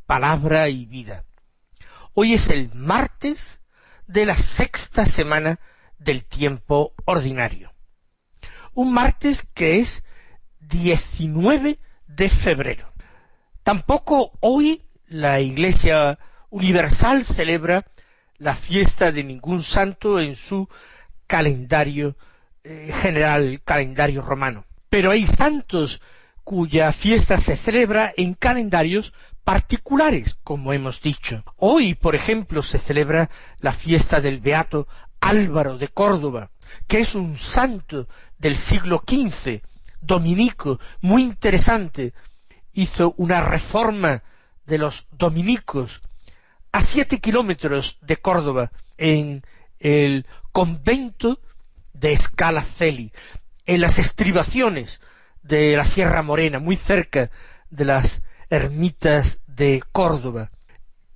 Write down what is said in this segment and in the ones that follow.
palabra y vida. Hoy es el martes de la sexta semana del tiempo ordinario. Un martes que es 19 de febrero. Tampoco hoy la Iglesia Universal celebra la fiesta de ningún santo en su calendario general, calendario romano. Pero hay santos cuya fiesta se celebra en calendarios particulares, como hemos dicho. Hoy, por ejemplo, se celebra la fiesta del beato Álvaro de Córdoba, que es un santo del siglo XV, dominico, muy interesante. Hizo una reforma de los dominicos a 7 kilómetros de Córdoba, en el convento de Scala Coeli, en las estribaciones de la Sierra Morena, muy cerca de las ermitas de Córdoba.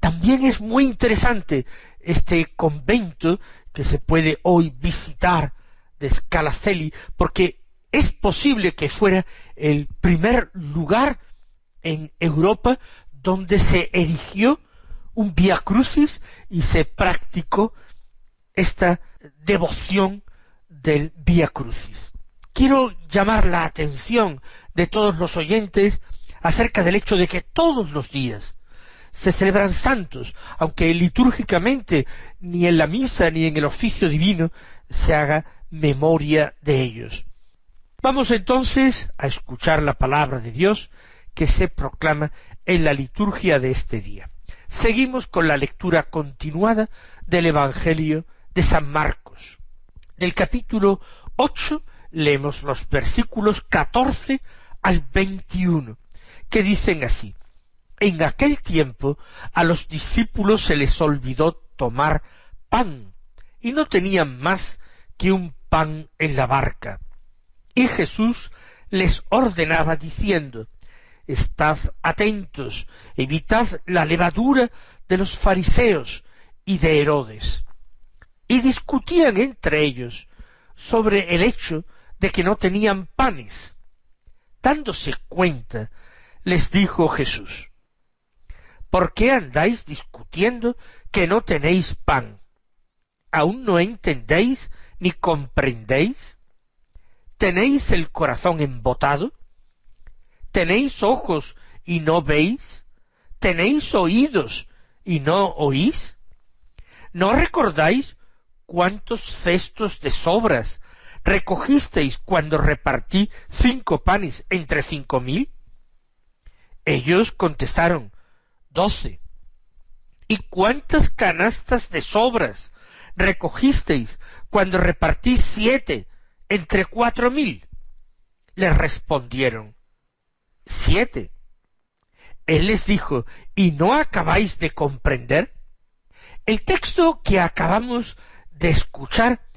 También es muy interesante este convento que se puede hoy visitar de Scala Coeli, porque es posible que fuera el primer lugar en Europa donde se erigió un Vía Crucis y se practicó esta devoción del Vía Crucis. Quiero llamar la atención de todos los oyentes acerca del hecho de que todos los días se celebran santos, aunque litúrgicamente ni en la misa ni en el oficio divino se haga memoria de ellos. Vamos entonces a escuchar la palabra de Dios que se proclama en la liturgia de este día. Seguimos con la lectura continuada del Evangelio de San Marcos. Del capítulo 8 leemos los versículos 14 al 21, que dicen así: En aquel tiempo a los discípulos se les olvidó tomar pan, y no tenían más que un pan en la barca. Y Jesús les ordenaba diciendo: Estad atentos, evitad la levadura de los fariseos y de Herodes. Y discutían entre ellos sobre el hecho de que no tenían panes. Dándose cuenta, les dijo Jesús: ¿Por qué andáis discutiendo que no tenéis pan? ¿Aún no entendéis ni comprendéis? ¿Tenéis el corazón embotado? ¿Tenéis ojos y no veis? ¿Tenéis oídos y no oís? ¿No recordáis cuántos cestos de sobras recogisteis cuando repartí 5 panes entre 5.000? Ellos contestaron: 12. ¿Y cuántas canastas de sobras recogisteis cuando repartí 7 entre 4.000? Les respondieron: 7. Él les dijo: ¿y no acabáis de comprender? El texto que acabamos de escuchar,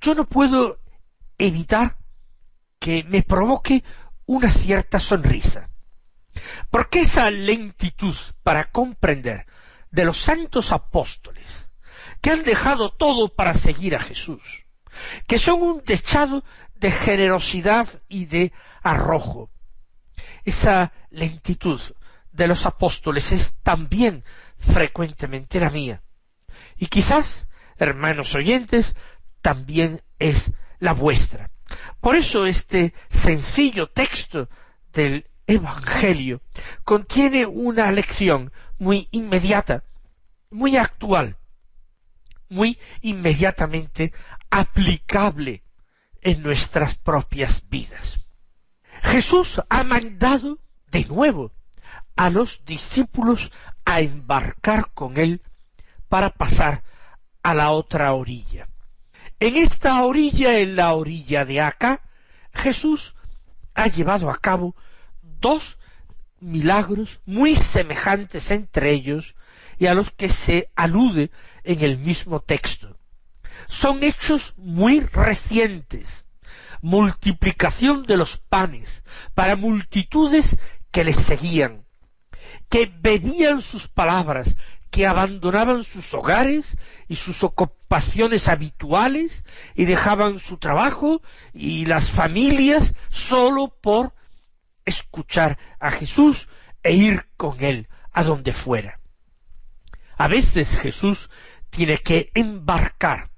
yo no puedo evitar que me provoque una cierta sonrisa, porque esa lentitud para comprender de los santos apóstoles, que han dejado todo para seguir a Jesús, que son un dechado de generosidad y de arrojo, esa lentitud de los apóstoles es también frecuentemente la mía, y quizás, hermanos oyentes, también es la vuestra. Por eso este sencillo texto del Evangelio contiene una lección muy inmediata, muy actual, muy inmediatamente aplicable en nuestras propias vidas. Jesús ha mandado de nuevo a los discípulos a embarcar con él para pasar a la otra orilla. En esta orilla, en la orilla de acá, Jesús ha llevado a cabo 2 milagros muy semejantes entre ellos y a los que se alude en el mismo texto. Son hechos muy recientes: multiplicación de los panes para multitudes que les seguían, que bebían sus palabras, que abandonaban sus hogares y sus ocupaciones habituales y dejaban su trabajo y las familias solo por escuchar a Jesús e ir con él a donde fuera. A veces Jesús tiene que embarcar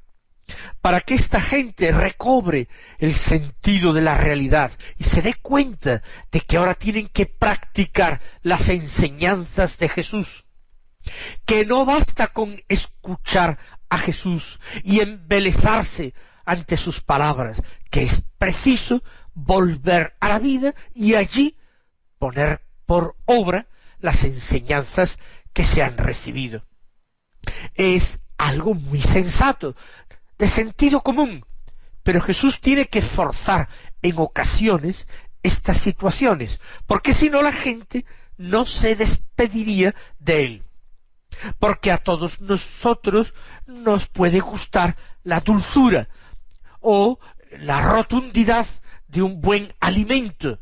para que esta gente recobre el sentido de la realidad y se dé cuenta de que ahora tienen que practicar las enseñanzas de Jesús, que no basta con escuchar a Jesús y embelesarse ante sus palabras, que es preciso volver a la vida y allí poner por obra las enseñanzas que se han recibido. Es algo muy sensato, de sentido común, pero Jesús tiene que forzar en ocasiones estas situaciones, porque si no la gente no se despediría de él. Porque a todos nosotros nos puede gustar la dulzura o la rotundidad de un buen alimento,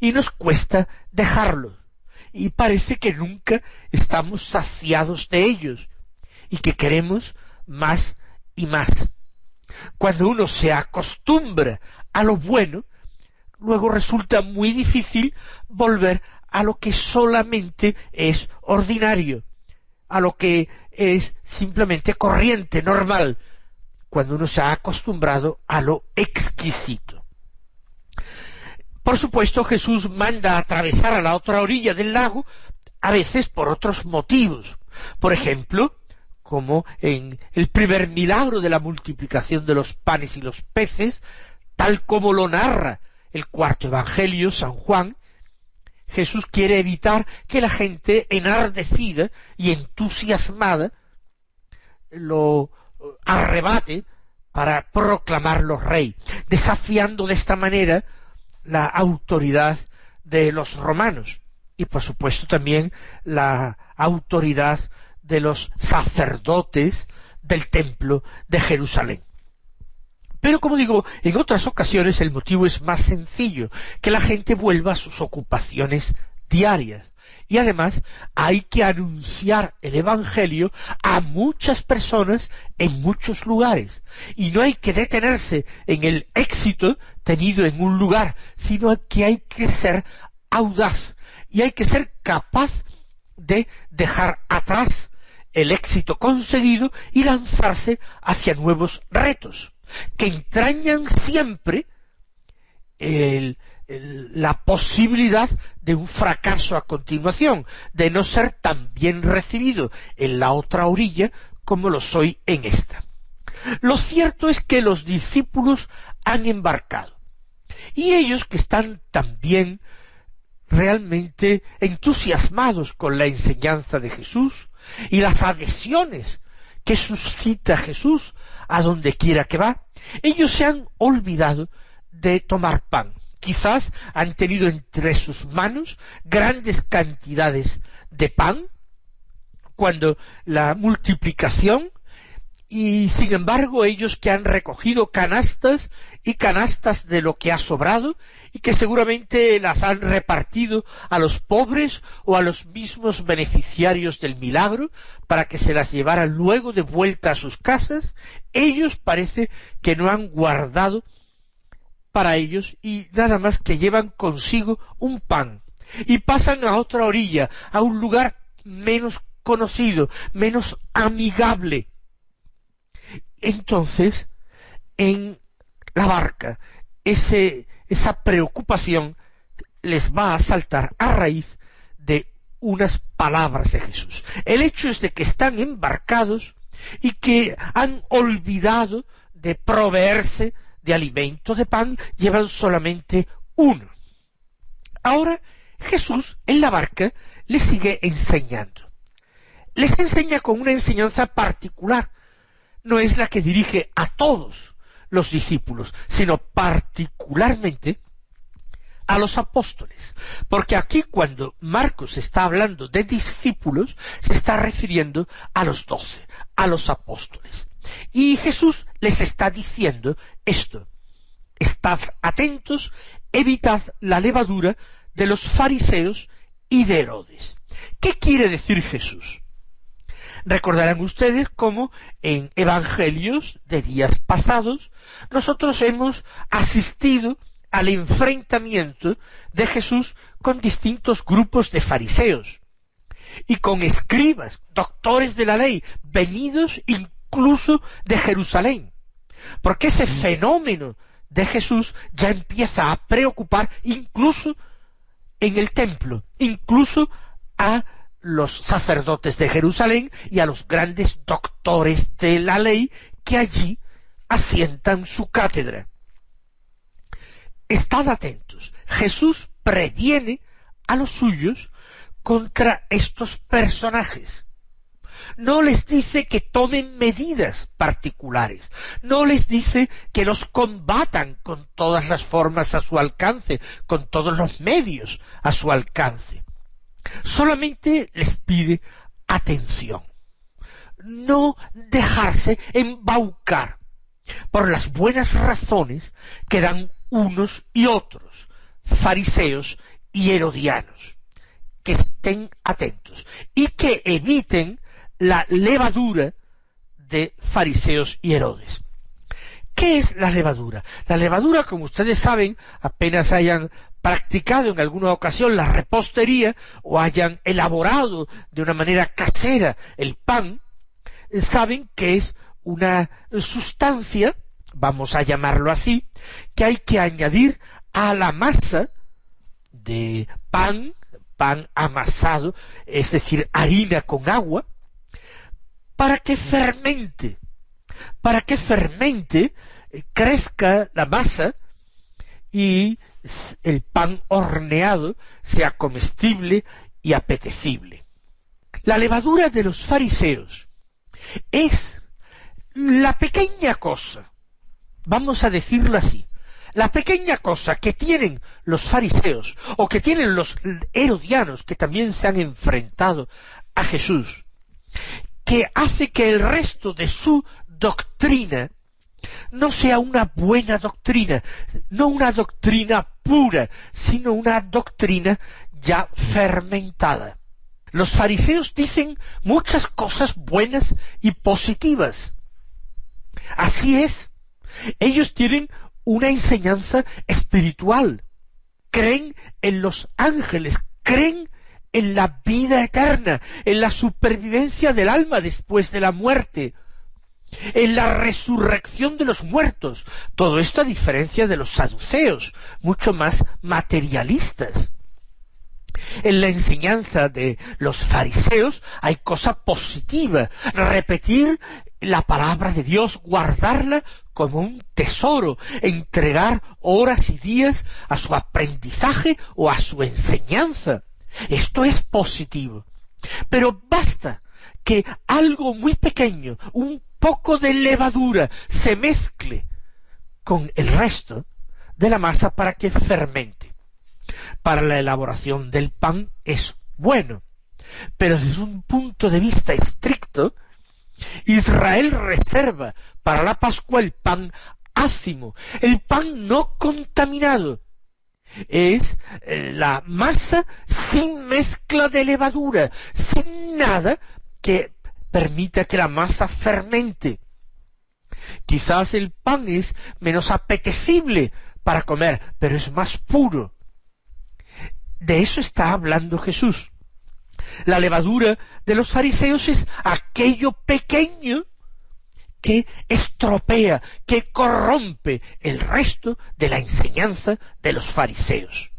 y nos cuesta dejarlo, y parece que nunca estamos saciados de ellos, y que queremos más y más. Cuando uno se acostumbra a lo bueno, luego resulta muy difícil volver a lo que solamente es ordinario, a lo que es simplemente corriente, normal, cuando uno se ha acostumbrado a lo exquisito. Por supuesto, Jesús manda atravesar a la otra orilla del lago, a veces por otros motivos. Por ejemplo, como en el primer milagro de la multiplicación de los panes y los peces, tal como lo narra el cuarto evangelio, San Juan, Jesús quiere evitar que la gente enardecida y entusiasmada lo arrebate para proclamarlo rey, desafiando de esta manera la autoridad de los romanos y por supuesto también la autoridad de los sacerdotes del templo de Jerusalén. Pero como digo, en otras ocasiones el motivo es más sencillo, que la gente vuelva a sus ocupaciones diarias. Y además hay que anunciar el Evangelio a muchas personas en muchos lugares. Y no hay que detenerse en el éxito tenido en un lugar, sino que hay que ser audaz y hay que ser capaz de dejar atrás el éxito conseguido y lanzarse hacia nuevos retos, que entrañan siempre la posibilidad de un fracaso a continuación, de no ser tan bien recibido en la otra orilla como lo soy en esta. Lo cierto es que los discípulos han embarcado, y ellos que están también realmente entusiasmados con la enseñanza de Jesús y las adhesiones que suscita Jesús a donde quiera que va, ellos se han olvidado de tomar pan. Quizás han tenido entre sus manos grandes cantidades de pan cuando la multiplicación, y sin embargo ellos que han recogido canastas y canastas de lo que ha sobrado y que seguramente las han repartido a los pobres o a los mismos beneficiarios del milagro para que se las llevaran luego de vuelta a sus casas, ellos parece que no han guardado para ellos y nada más que llevan consigo un pan y pasan a otra orilla, a un lugar menos conocido, menos amigable. Entonces, en la barca, esa preocupación les va a saltar a raíz de unas palabras de Jesús. El hecho es de que están embarcados y que han olvidado de proveerse de alimento, de pan, llevan solamente uno. Ahora Jesús en la barca les sigue enseñando. Les enseña con una enseñanza particular. No es la que dirige a todos los discípulos, sino particularmente a los apóstoles. Porque aquí cuando Marcos está hablando de discípulos, se está refiriendo a los 12, a los apóstoles. Y Jesús les está diciendo esto: estad atentos, evitad la levadura de los fariseos y de Herodes. ¿Qué quiere decir Jesús? Recordarán ustedes cómo en evangelios de días pasados nosotros hemos asistido al enfrentamiento de Jesús con distintos grupos de fariseos. y con escribas, doctores de la ley, venidos incluso de Jerusalén, porque ese fenómeno de Jesús ya empieza a preocupar incluso en el templo, incluso a los sacerdotes de Jerusalén y a los grandes doctores de la ley que allí asientan su cátedra. Estad atentos, Jesús previene a los suyos contra estos personajes. No les dice que tomen medidas particulares, no les dice que los combatan con todas las formas a su alcance, con todos los medios a su alcance. Solamente les pide atención, no dejarse embaucar por las buenas razones que dan unos y otros, fariseos y herodianos, que estén atentos y que eviten la levadura de fariseos y Herodes. ¿Qué es la levadura? La levadura, como ustedes saben, apenas hayan practicado en alguna ocasión la repostería o hayan elaborado de una manera casera el pan, saben que es una sustancia, vamos a llamarlo así, que hay que añadir a la masa de pan amasado, es decir, harina con agua, para que fermente, crezca la masa y el pan horneado sea comestible y apetecible. La levadura de los fariseos es la pequeña cosa, vamos a decirlo así, la pequeña cosa que tienen los fariseos o que tienen los herodianos que también se han enfrentado a Jesús, que hace que el resto de su doctrina no sea una buena doctrina, no una doctrina pura, sino una doctrina ya fermentada. Los fariseos dicen muchas cosas buenas y positivas. Así es. Ellos tienen una enseñanza espiritual. Creen en los ángeles, creen en la vida eterna, en la supervivencia del alma después de la muerte, en la resurrección de los muertos. Todo esto a diferencia de los saduceos, mucho más materialistas. En la enseñanza de los fariseos hay cosa positiva, repetir la palabra de Dios, guardarla como un tesoro, entregar horas y días a su aprendizaje o a su enseñanza. Esto es positivo. Pero basta que algo muy pequeño, un poco de levadura, se mezcle con el resto de la masa para que fermente. Para la elaboración del pan es bueno, pero desde un punto de vista estricto, Israel reserva para la Pascua el pan ácimo, el pan no contaminado. Es la masa sin mezcla de levadura, sin nada que permita que la masa fermente. Quizás el pan es menos apetecible para comer, pero es más puro. De eso está hablando Jesús. La levadura de los fariseos es aquello pequeño que estropea, que corrompe el resto de la enseñanza de los fariseos.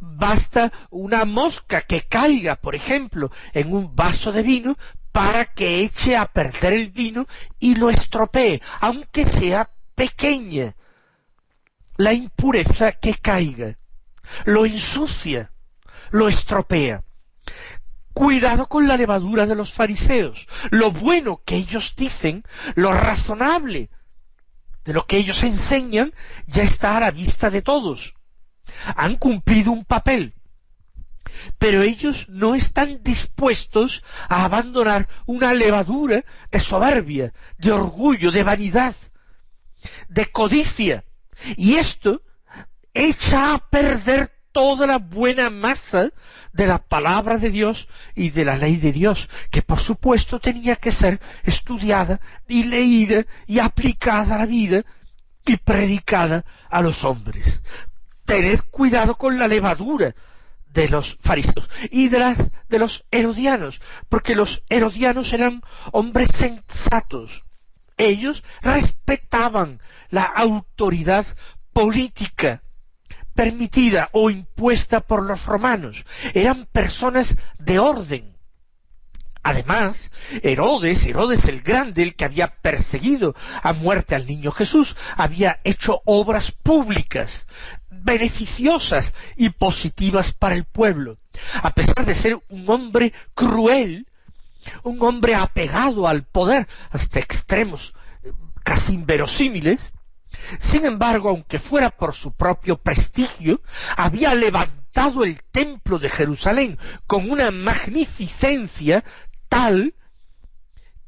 Basta una mosca que caiga, por ejemplo, en un vaso de vino para que eche a perder el vino y lo estropee, aunque sea pequeña. La impureza que caiga lo ensucia, lo estropea. Cuidado con la levadura de los fariseos. Lo bueno que ellos dicen, lo razonable de lo que ellos enseñan, ya está a la vista de todos. Han cumplido un papel, pero ellos no están dispuestos a abandonar una levadura de soberbia, de orgullo, de vanidad, de codicia. Y esto echa a perder toda la buena masa de la palabra de Dios y de la ley de Dios, que por supuesto tenía que ser estudiada y leída y aplicada a la vida y predicada a los hombres. Tened cuidado con la levadura de los fariseos y de los herodianos, porque los herodianos eran hombres sensatos. Ellos respetaban la autoridad política permitida o impuesta por los romanos. Eran personas de orden. Además, Herodes el Grande, el que había perseguido a muerte al niño Jesús, había hecho obras públicas, beneficiosas y positivas para el pueblo. A pesar de ser un hombre cruel, un hombre apegado al poder hasta extremos casi inverosímiles, sin embargo, aunque fuera por su propio prestigio, había levantado el templo de Jerusalén con una magnificencia tal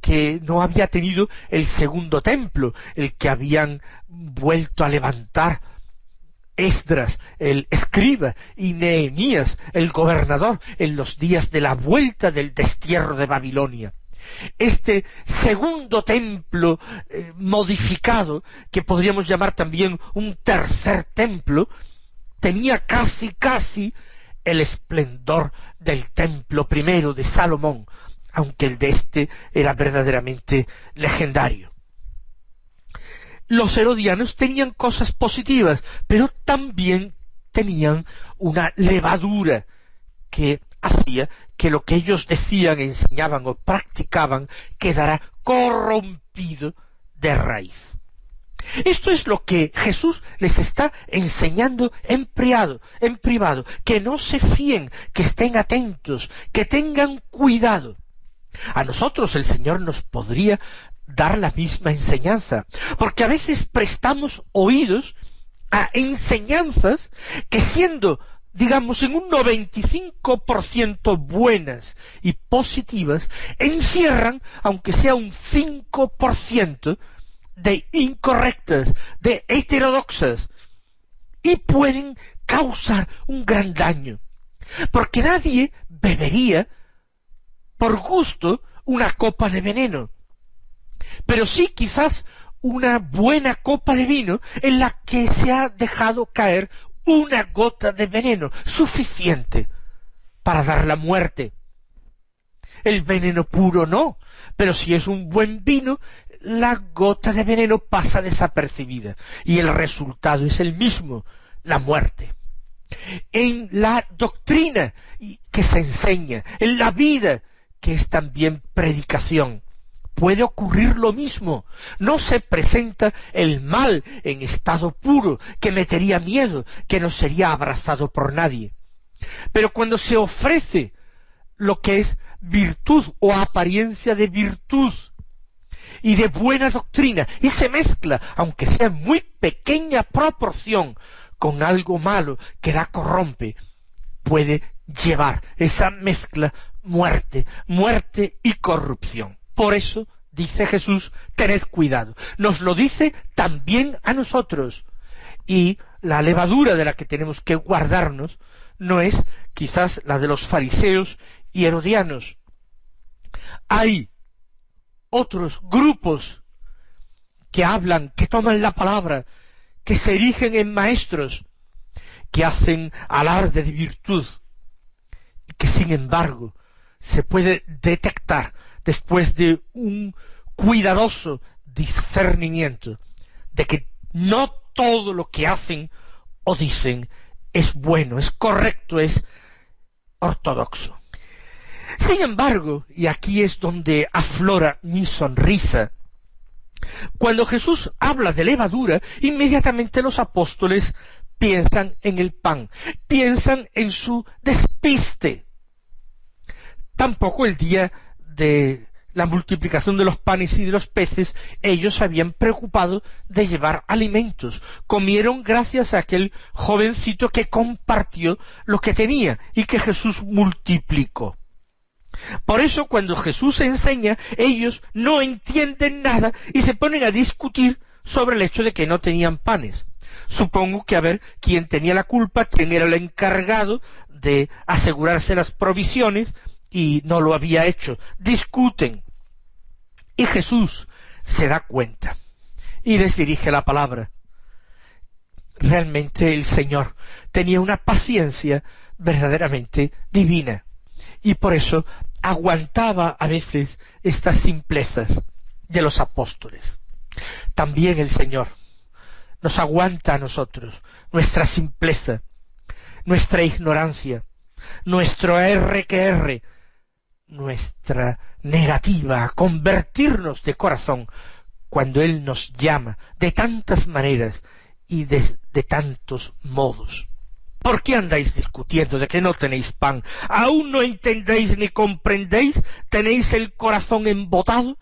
que no había tenido el segundo templo, el que habían vuelto a levantar Esdras, el escriba, y Nehemías, el gobernador, en los días de la vuelta del destierro de Babilonia. Este segundo templo modificado, que podríamos llamar también un tercer templo, tenía casi el esplendor del templo primero de Salomón, aunque el de este era verdaderamente legendario. Los herodianos tenían cosas positivas, pero también tenían una levadura que hacía que lo que ellos decían, enseñaban o practicaban quedara corrompido de raíz. Esto es lo que Jesús les está enseñando en privado, que no se fíen, que estén atentos, que tengan cuidado. A nosotros el Señor nos podría dar la misma enseñanza, porque a veces prestamos oídos a enseñanzas que, siendo digamos en un 95% buenas y positivas, encierran, aunque sea un 5% de incorrectas, de heterodoxas, y pueden causar un gran daño, porque nadie bebería por gusto una copa de veneno, pero sí quizás una buena copa de vino en la que se ha dejado caer una gota de veneno suficiente para dar la muerte. El veneno puro no, pero si es un buen vino, la gota de veneno pasa desapercibida y el resultado es el mismo, la muerte. En la doctrina que se enseña, en la vida que es también predicación, puede ocurrir lo mismo. No se presenta el mal en estado puro, que metería miedo, que no sería abrazado por nadie. Pero cuando se ofrece lo que es virtud o apariencia de virtud y de buena doctrina, y se mezcla, aunque sea en muy pequeña proporción, con algo malo que la corrompe, puede llevar esa mezcla muerte y corrupción. Por eso, dice Jesús, tened cuidado. Nos lo dice también a nosotros. Y la levadura de la que tenemos que guardarnos no es quizás la de los fariseos y herodianos. Hay otros grupos que hablan, que toman la palabra, que se erigen en maestros, que hacen alarde de virtud, y que sin embargo se puede detectar después de un cuidadoso discernimiento de que no todo lo que hacen o dicen es bueno, es correcto, es ortodoxo. Sin embargo, y aquí es donde aflora mi sonrisa, cuando Jesús habla de levadura, inmediatamente los apóstoles piensan en el pan, piensan en su despiste. Tampoco el día de la multiplicación de los panes y de los peces, ellos se habían preocupado de llevar alimentos. Comieron gracias a aquel jovencito que compartió lo que tenía y que Jesús multiplicó. Por eso, cuando Jesús enseña, ellos no entienden nada y se ponen a discutir sobre el hecho de que no tenían panes. Supongo que a ver quién tenía la culpa, quién era el encargado de asegurarse las provisiones, y no lo había hecho. Discuten. Y Jesús se da cuenta y les dirige la palabra. Realmente el Señor tenía una paciencia verdaderamente divina, y por eso aguantaba a veces estas simplezas de los apóstoles. También el Señor nos aguanta a nosotros nuestra simpleza, nuestra ignorancia, nuestro R que R, nuestra negativa a convertirnos de corazón cuando Él nos llama de tantas maneras y de tantos modos. ¿Por qué andáis discutiendo de que no tenéis pan? ¿Aún no entendéis ni comprendéis? ¿Tenéis el corazón embotado?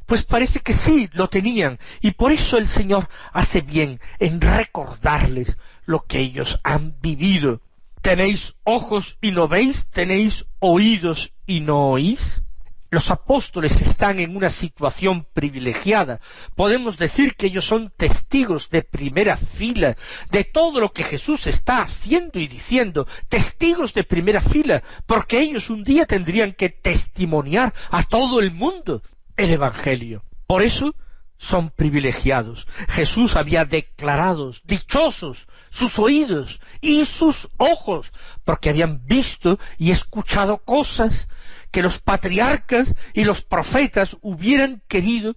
Pues parece que sí, lo tenían, y por eso el Señor hace bien en recordarles lo que ellos han vivido. ¿Tenéis ojos y no veis? ¿Tenéis oídos y no oís? Los apóstoles están en una situación privilegiada. Podemos decir que ellos son testigos de primera fila de todo lo que Jesús está haciendo y diciendo, testigos de primera fila, porque ellos un día tendrían que testimoniar a todo el mundo el Evangelio. Por eso son privilegiados. Jesús había declarado dichosos sus oídos y sus ojos, porque habían visto y escuchado cosas que los patriarcas y los profetas hubieran querido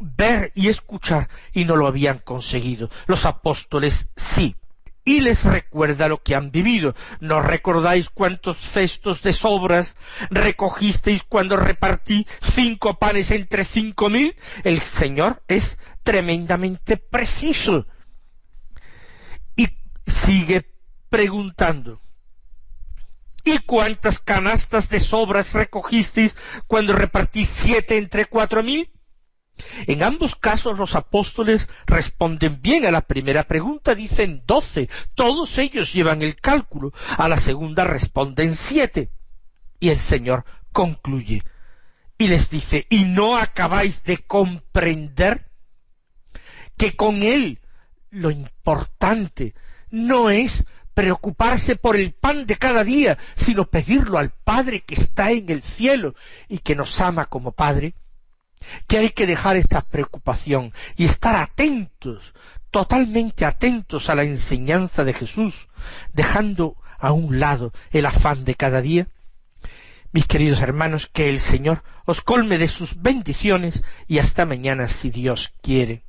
ver y escuchar y no lo habían conseguido. Los apóstoles sí. Y les recuerda lo que han vivido. ¿No recordáis cuántos cestos de sobras recogisteis cuando repartí 5 panes entre 5.000? El Señor es tremendamente preciso. Y sigue preguntando. ¿Y cuántas canastas de sobras recogisteis cuando repartí 7 entre 4.000? En ambos casos los apóstoles responden bien. A la primera pregunta dicen 12, todos ellos llevan el cálculo. A la segunda responden 7. Y el Señor concluye y les dice, ¿y no acabáis de comprender que con Él lo importante no es preocuparse por el pan de cada día, sino pedirlo al Padre que está en el cielo y que nos ama como Padre? Que hay que dejar esta preocupación y estar atentos, totalmente atentos a la enseñanza de Jesús, dejando a un lado el afán de cada día. Mis queridos hermanos, que el Señor os colme de sus bendiciones y hasta mañana si Dios quiere.